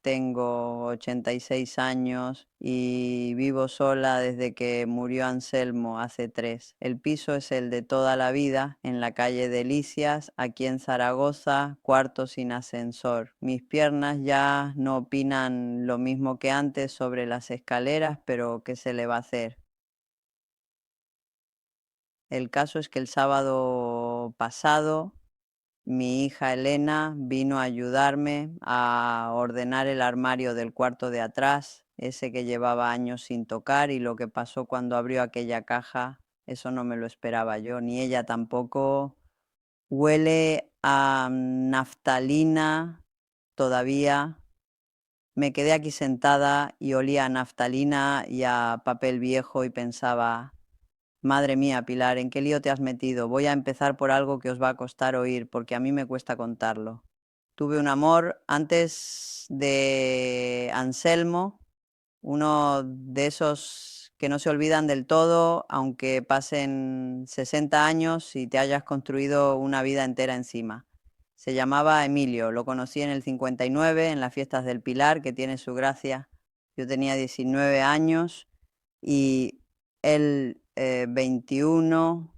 tengo 86 años y vivo sola desde que murió Anselmo hace 3. El piso es el de toda la vida, en la calle Delicias, aquí en Zaragoza, cuarto sin ascensor. Mis piernas ya no opinan lo mismo que antes sobre las escaleras, pero ¿qué se le va a hacer? El caso es que el sábado pasado mi hija Elena vino a ayudarme a ordenar el armario del cuarto de atrás, ese que llevaba años sin tocar, y lo que pasó cuando abrió aquella caja, eso no me lo esperaba yo, ni ella tampoco. Huele a naftalina todavía. Me quedé aquí sentada y olía a naftalina y a papel viejo y pensaba, madre mía, Pilar, ¿en qué lío te has metido? Voy a empezar por algo que os va a costar oír, porque a mí me cuesta contarlo. Tuve un amor antes de Anselmo, uno de esos que no se olvidan del todo, aunque pasen 60 años y te hayas construido una vida entera encima. Se llamaba Emilio, lo conocí en el 59, en las fiestas del Pilar, que tiene su gracia. Yo tenía 19 años y él 21,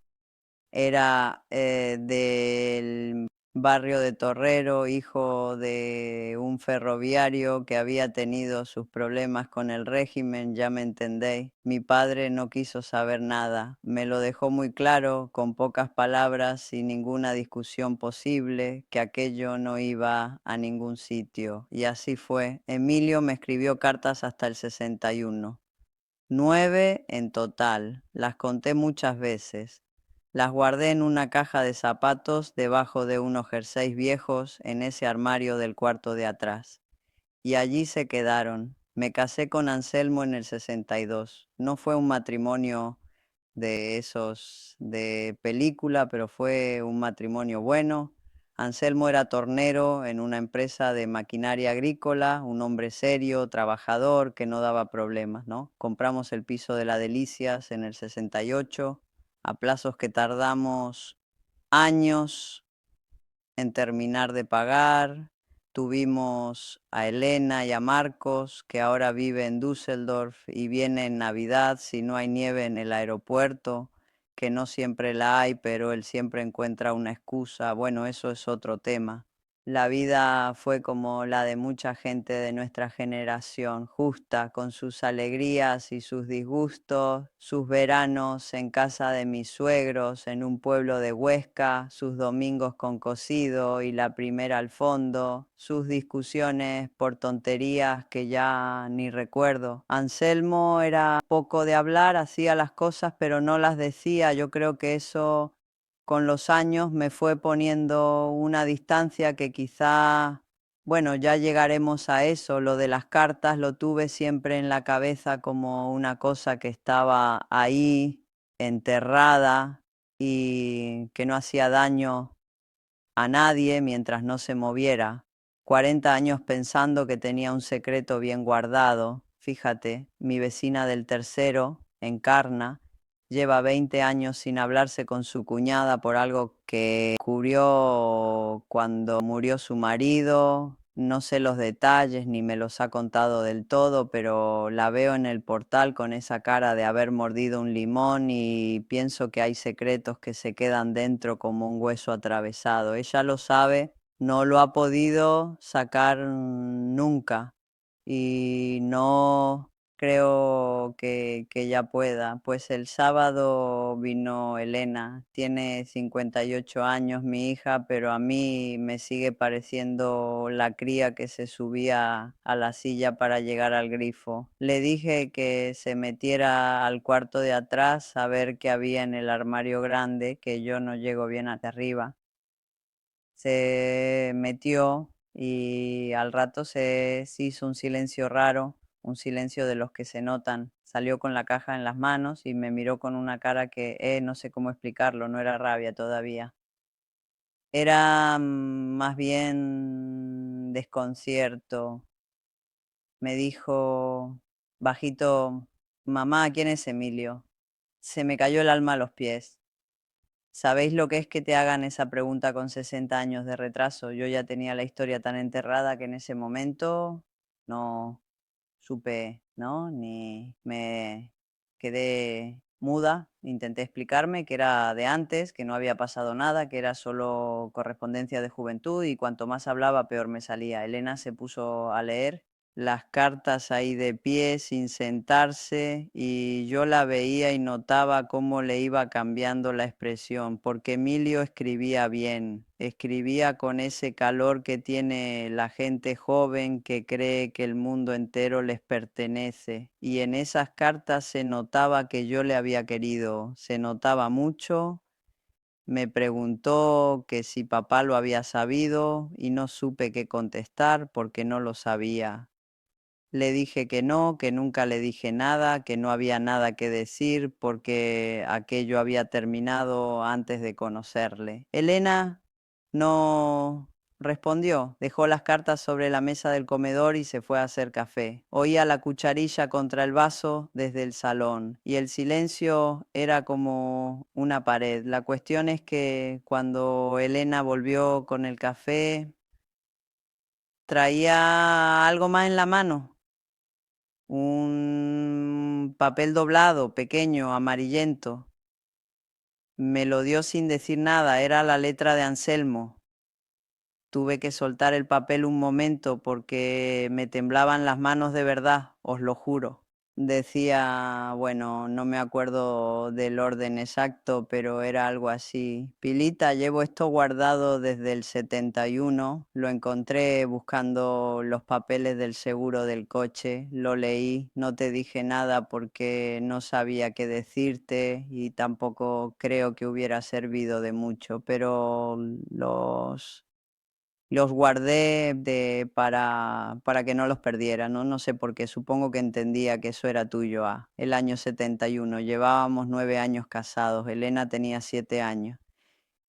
era del barrio de Torrero, hijo de un ferroviario que había tenido sus problemas con el régimen, ya me entendéis. Mi padre no quiso saber nada, me lo dejó muy claro, con pocas palabras, sin ninguna discusión posible, que aquello no iba a ningún sitio. Y así fue. Emilio me escribió cartas hasta el 61. 9 en total, las conté muchas veces. Las guardé en una caja de zapatos debajo de unos jerseys viejos en ese armario del cuarto de atrás. Y allí se quedaron. Me casé con Anselmo en el 62. No fue un matrimonio de esos de película, pero fue un matrimonio bueno. Anselmo era tornero en una empresa de maquinaria agrícola, un hombre serio, trabajador, que no daba problemas, ¿no? Compramos el piso de la Delicias en el 68, a plazos que tardamos años en terminar de pagar. Tuvimos a Elena y a Marcos, que ahora vive en Düsseldorf y viene en Navidad si no hay nieve en el aeropuerto, que no siempre la hay, pero él siempre encuentra una excusa. Bueno, eso es otro tema. La vida fue como la de mucha gente de nuestra generación, justa, con sus alegrías y sus disgustos, sus veranos en casa de mis suegros, en un pueblo de Huesca, sus domingos con cocido y la primera al fondo, sus discusiones por tonterías que ya ni recuerdo. Anselmo era poco de hablar, hacía las cosas pero no las decía. Yo creo que eso con los años me fue poniendo una distancia que quizá, bueno, ya llegaremos a eso. Lo de las cartas lo tuve siempre en la cabeza como una cosa que estaba ahí, enterrada y que no hacía daño a nadie mientras no se moviera. 40 años pensando que tenía un secreto bien guardado. Fíjate, mi vecina del tercero, Encarna, lleva 20 años sin hablarse con su cuñada por algo que ocurrió cuando murió su marido. No sé los detalles ni me los ha contado del todo, pero la veo en el portal con esa cara de haber mordido un limón y pienso que hay secretos que se quedan dentro como un hueso atravesado. Ella lo sabe, no lo ha podido sacar nunca y no creo que ya pueda. Pues el sábado vino Elena, tiene 58 años mi hija, pero a mí me sigue pareciendo la cría que se subía a la silla para llegar al grifo. Le dije que se metiera al cuarto de atrás a ver qué había en el armario grande, que yo no llego bien hasta arriba. Se metió y al rato se hizo un silencio raro, un silencio de los que se notan. Salió con la caja en las manos y me miró con una cara que, no sé cómo explicarlo, no era rabia todavía. Era más bien desconcierto. Me dijo bajito, mamá, ¿quién es Emilio? Se me cayó el alma a los pies. ¿Sabéis lo que es que te hagan esa pregunta con 60 años de retraso? Yo ya tenía la historia tan enterrada que en ese momento no supe, ¿no? Ni me quedé muda, intenté explicarme que era de antes, que no había pasado nada, que era solo correspondencia de juventud y cuanto más hablaba peor me salía. Elena se puso a leer las cartas ahí de pie sin sentarse y yo la veía y notaba cómo le iba cambiando la expresión, porque Emilio escribía bien, escribía con ese calor que tiene la gente joven que cree que el mundo entero les pertenece y en esas cartas se notaba que yo le había querido, se notaba mucho. Me preguntó que si papá lo había sabido y no supe qué contestar porque no lo sabía. Le dije que no, que nunca le dije nada, que no había nada que decir porque aquello había terminado antes de conocerle. Elena no respondió, dejó las cartas sobre la mesa del comedor y se fue a hacer café. Oía la cucharilla contra el vaso desde el salón y el silencio era como una pared. La cuestión es que cuando Elena volvió con el café, traía algo más en la mano, un papel doblado, pequeño, amarillento. Me lo dio sin decir nada, era la letra de Anselmo. Tuve que soltar el papel un momento porque me temblaban las manos de verdad, os lo juro. Decía, bueno, no me acuerdo del orden exacto, pero era algo así. Pilita, llevo esto guardado desde el 71. Lo encontré buscando los papeles del seguro del coche. Lo leí, no te dije nada porque no sabía qué decirte y tampoco creo que hubiera servido de mucho, pero los guardé para que no los perdiera, ¿no? No sé por qué, supongo que entendía que eso era tuyo. El año 71, llevábamos 9 años casados, Elena tenía 7 años.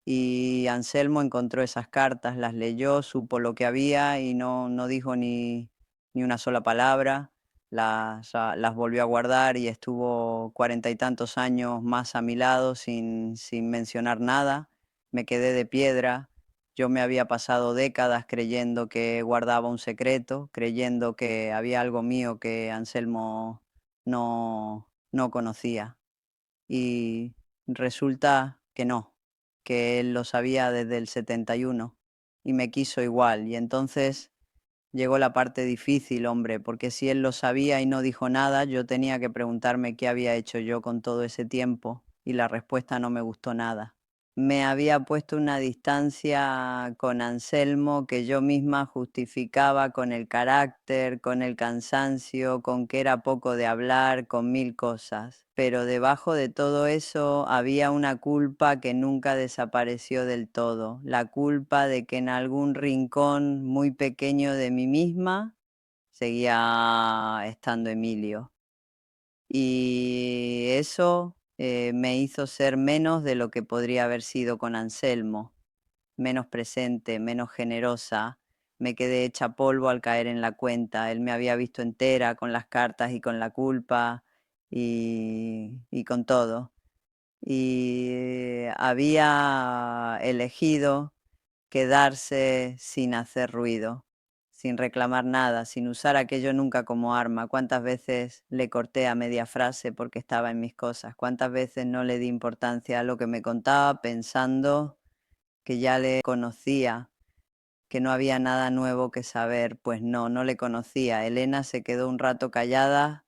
Y Anselmo encontró esas cartas, las leyó, supo lo que había y no dijo ni una sola palabra. Las volvió a guardar y estuvo 40 y tantos años más a mi lado sin mencionar nada. Me quedé de piedra. Yo me había pasado décadas creyendo que guardaba un secreto, creyendo que había algo mío que Anselmo no conocía. Y resulta que no, que él lo sabía desde el 71 y me quiso igual. Y entonces llegó la parte difícil, hombre, porque si él lo sabía y no dijo nada, yo tenía que preguntarme qué había hecho yo con todo ese tiempo y la respuesta no me gustó nada. Me había puesto una distancia con Anselmo que yo misma justificaba con el carácter, con el cansancio, con que era poco de hablar, con mil cosas. Pero debajo de todo eso había una culpa que nunca desapareció del todo, la culpa de que en algún rincón muy pequeño de mí misma seguía estando Emilio. Y eso me hizo ser menos de lo que podría haber sido con Anselmo, menos presente, menos generosa. Me quedé hecha polvo al caer en la cuenta. Él me había visto entera con las cartas y con la culpa y con todo. Y había elegido quedarse sin hacer ruido, sin reclamar nada, sin usar aquello nunca como arma. ¿Cuántas veces le corté a media frase porque estaba en mis cosas? ¿Cuántas veces no le di importancia a lo que me contaba pensando que ya le conocía, que no había nada nuevo que saber? Pues no le conocía. Elena se quedó un rato callada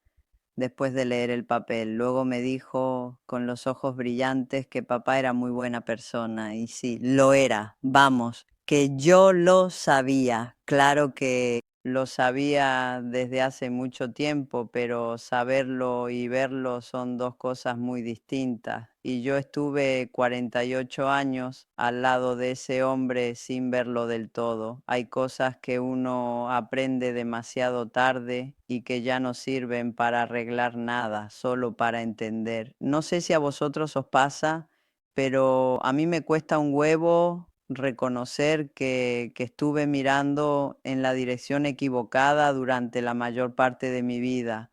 después de leer el papel. Luego me dijo con los ojos brillantes que papá era muy buena persona. Y sí, lo era. Vamos, que yo lo sabía. Claro que lo sabía desde hace mucho tiempo, pero saberlo y verlo son dos cosas muy distintas. Y yo estuve 48 años al lado de ese hombre sin verlo del todo. Hay cosas que uno aprende demasiado tarde y que ya no sirven para arreglar nada, solo para entender. No sé si a vosotros os pasa, pero a mí me cuesta un huevo reconocer que estuve mirando en la dirección equivocada durante la mayor parte de mi vida.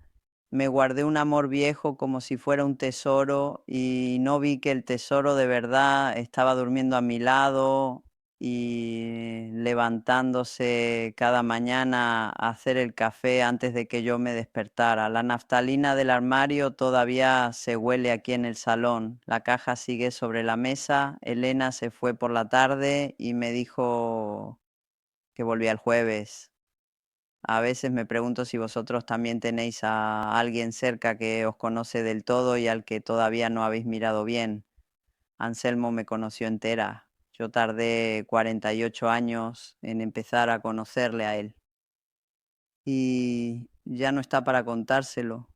Me guardé un amor viejo como si fuera un tesoro y no vi que el tesoro de verdad estaba durmiendo a mi lado y levantándose cada mañana a hacer el café antes de que yo me despertara. La naftalina del armario todavía se huele aquí en el salón. La caja sigue sobre la mesa. Elena se fue por la tarde y me dijo que volvía el jueves. A veces me pregunto si vosotros también tenéis a alguien cerca que os conoce del todo y al que todavía no habéis mirado bien. Anselmo me conoció entera. Yo tardé 48 años en empezar a conocerle a él. Y ya no está para contárselo.